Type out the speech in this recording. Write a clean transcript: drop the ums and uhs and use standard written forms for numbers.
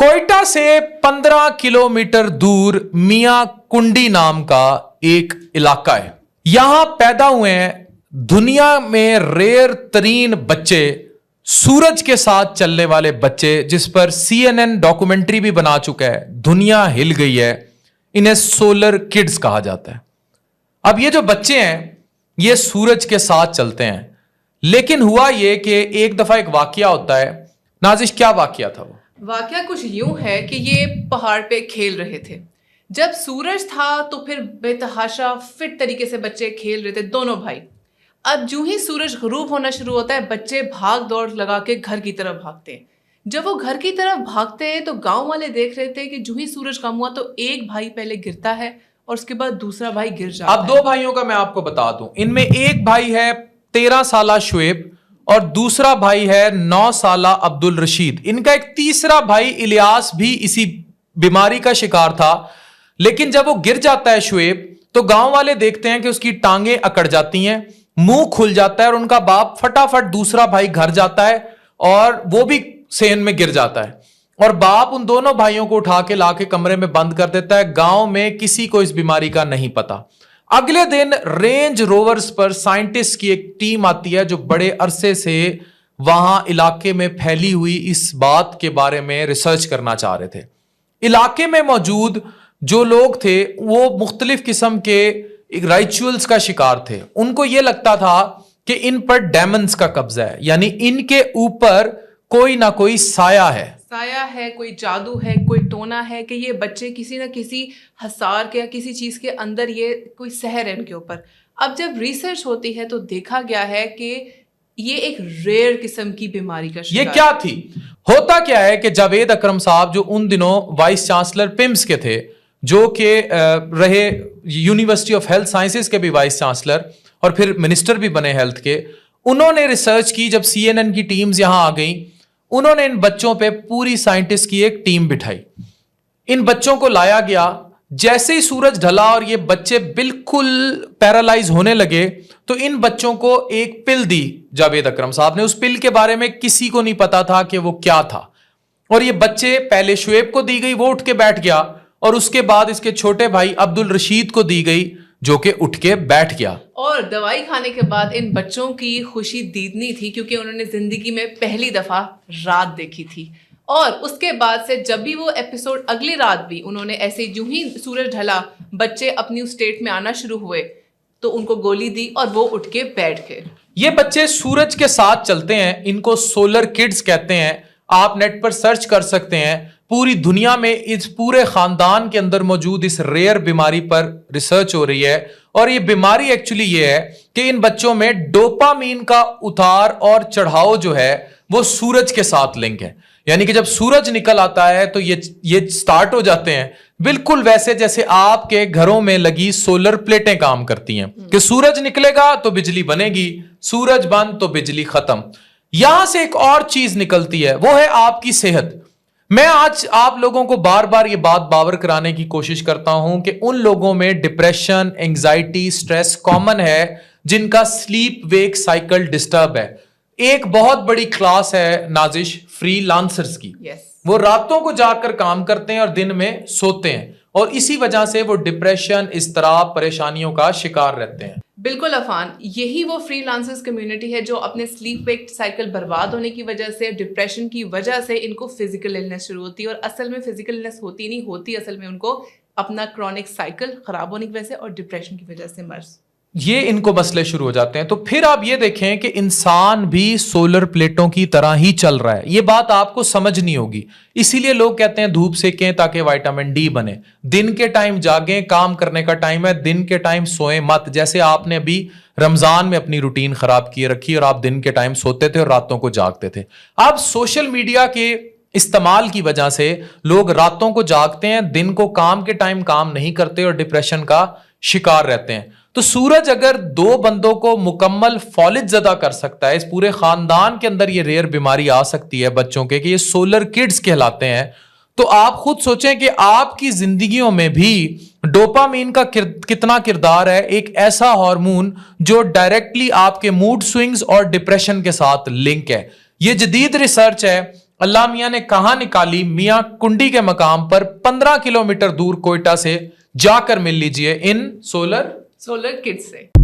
कोयटा से 15 किलोमीटर दूर मियां कुंडी नाम का एक इलाका है। यहां पैदा हुए हैं दुनिया में रेयर तरीन बच्चे, सूरज के साथ चलने वाले बच्चे, जिस पर CNN डॉक्यूमेंट्री भी बना चुका है। दुनिया हिल गई है। इन्हें सोलर किड्स कहा जाता है। अब ये जो बच्चे हैं ये सूरज के साथ चलते हैं, लेकिन हुआ ये कि एक दफा एक वाकया होता है। नाजिश, क्या वाकया था वो? वाकया कुछ यूं है कि ये पहाड़ पे खेल रहे थे। जब सूरज था तो फिर बेतहाशा फिट तरीके से बच्चे खेल रहे थे, दोनों भाई। अब जो ही सूरज गरूब होना शुरू होता है, बच्चे भाग दौड़ लगा के घर की तरफ भागते हैं। जब वो घर की तरफ भागते हैं तो गांव वाले देख रहे थे कि जो ही सूरज कम हुआ तो एक भाई पहले गिरता है और उसके बाद दूसरा भाई गिर जाता है। अब दो भाइयों का मैं आपको बता दूं, इनमें एक भाई है 13 साला शुएब और दूसरा भाई है 9 साला अब्दुल रशीद। इनका एक तीसरा भाई इलियास भी इसी बीमारी का शिकार था, लेकिन जब वो गिर जाता है शुएब तो गांव वाले देखते हैं कि उसकी टांगें अकड़ जाती हैं, मुंह खुल जाता है और उनका बाप फटाफट दूसरा भाई घर जाता है और वो भी सेन में गिर जाता है और बाप उन दोनों भाइयों को उठा के लाके कमरे में बंद कर देता है। गांव में किसी को इस बीमारी का नहीं पता। अगले दिन रेंज रोवर्स पर साइंटिस्ट की एक टीम आती है जो बड़े अरसे से वहां इलाके में फैली हुई इस बात के बारे में रिसर्च करना चाह रहे थे। इलाके में मौजूद जो लोग थे वो मुख्तलिफ किस्म के रिचुअल्स का शिकार थे। उनको यह लगता था कि इन पर डेमन्स का कब्जा है, यानी इनके ऊपर कोई ना कोई साया है, कोई जादू है, कोई टोना है कि ये बच्चे किसी ना किसी हसार के या किसी चीज के अंदर, ये कोई सहर है इनके ऊपर। अब जब रिसर्च होती है तो देखा गया है कि ये एक रेयर किस्म की बीमारी का शिकार। ये क्या थी? होता क्या है कि जावेद अकरम साहब जो उन दिनों वाइस चांसलर पिम्स के थे, जो कि रहे यूनिवर्सिटी ऑफ हेल्थ साइंसेज के भी वाइस चांसलर और फिर मिनिस्टर भी बने हेल्थ के, उन्होंने रिसर्च की। जब CNN की टीम्स यहां आ गई, उन्होंने इन बच्चों पे पूरी साइंटिस्ट की एक टीम बिठाई। इन बच्चों को लाया गया। जैसे ही सूरज ढला और ये बच्चे बिल्कुल पैरालाइज होने लगे तो इन बच्चों को एक पिल दी जावेद अकरम साहब ने। उस पिल के बारे में किसी को नहीं पता था कि वो क्या था। और ये बच्चे, पहले शुएब को दी गई, वो उठ के बैठ गया, और उसके बाद इसके छोटे भाई अब्दुल रशीद को दी गई, जो कि उठ के बैठ गया। और दवाई खाने के बाद इन बच्चों की खुशी दीदनी थी, क्योंकि उन्होंने जिंदगी में पहली दफा रात देखी थी। और उसके बाद से जब भी वो एपिसोड, अगली रात भी उन्होंने ऐसे जो ही सूरज ढला, बच्चे अपनी स्टेट में आना शुरू हुए तो उनको गोली दी और वो उठ के बैठ गए। ये बच्चे सूरज के साथ चलते हैं, इनको सोलर किड्स कहते हैं। आप नेट पर सर्च कर सकते हैं। पूरी दुनिया में इस पूरे खानदान के अंदर मौजूद इस रेयर बीमारी पर रिसर्च हो रही है। और ये बीमारी एक्चुअली ये है कि इन बच्चों में डोपामीन का उतार और चढ़ाव जो है वो सूरज के साथ लिंक है। यानी कि जब सूरज निकल आता है तो ये स्टार्ट हो जाते हैं, बिल्कुल वैसे जैसे आपके घरों में लगी सोलर प्लेटें काम करती हैं कि सूरज निकलेगा तो बिजली बनेगी, सूरज बंद तो बिजली खत्म। यहां से एक और चीज निकलती है, वो है आपकी सेहत। मैं आज आप लोगों को बार बार ये बात बावर कराने की कोशिश करता हूं कि उन लोगों में डिप्रेशन, एंजाइटी, स्ट्रेस कॉमन है जिनका स्लीप वेक साइकिल डिस्टर्ब है। एक बहुत बड़ी क्लास है नाजिश फ्रीलांसर्स की। वो रातों को जाकर काम करते हैं और दिन में सोते हैं, और इसी वजह से वो डिप्रेशन, इज़्तिराब, परेशानियों का शिकार रहते हैं। बिल्कुल अफान, यही वो फ्रीलांसर्स कम्युनिटी है जो अपने स्लीप वेक साइकिल बर्बाद होने की वजह से, डिप्रेशन की वजह से इनको फिजिकल इलनेस शुरू होती है। और असल में फिजिकल इलनेस नहीं होती, असल में उनको अपना क्रॉनिक साइकिल खराब होने की वजह से और डिप्रेशन की वजह से मर्ज, ये इनको मसले शुरू हो जाते हैं। तो फिर आप ये देखें कि इंसान भी सोलर प्लेटों की तरह ही चल रहा है। ये बात आपको समझ नहीं होगी, इसीलिए लोग कहते हैं धूप सेकें ताकि विटामिन डी बने। दिन के टाइम जागें, काम करने का टाइम है, दिन के टाइम सोएं मत। जैसे आपने अभी रमजान में अपनी रूटीन खराब किए रखी और आप दिन के टाइम सोते थे और रातों को जागते थे। अब सोशल मीडिया के इस्तेमाल की वजह से लोग रातों को जागते हैं, दिन को काम के टाइम काम नहीं करते और डिप्रेशन का शिकार रहते हैं। तो सूरज अगर दो बंदों को मुकम्मल फौलिज ज़दा कर सकता है, इस पूरे खानदान के अंदर ये रेयर बीमारी आ सकती है बच्चों के कि ये सोलर किड्स कहलाते हैं, तो आप खुद सोचें कि आपकी जिंदगियों में भी डोपामीन का कितना किरदार है। एक ऐसा हार्मोन जो डायरेक्टली आपके मूड स्विंग्स और डिप्रेशन के साथ लिंक है। ये जदीद रिसर्च है, اللہ میاں نے کہاں نکالی؟ میاں کنڈی کے مقام پر 15 کلومیٹر دور کوئٹہ سے جا کر مل لیجئے ان سولر کڈز سے.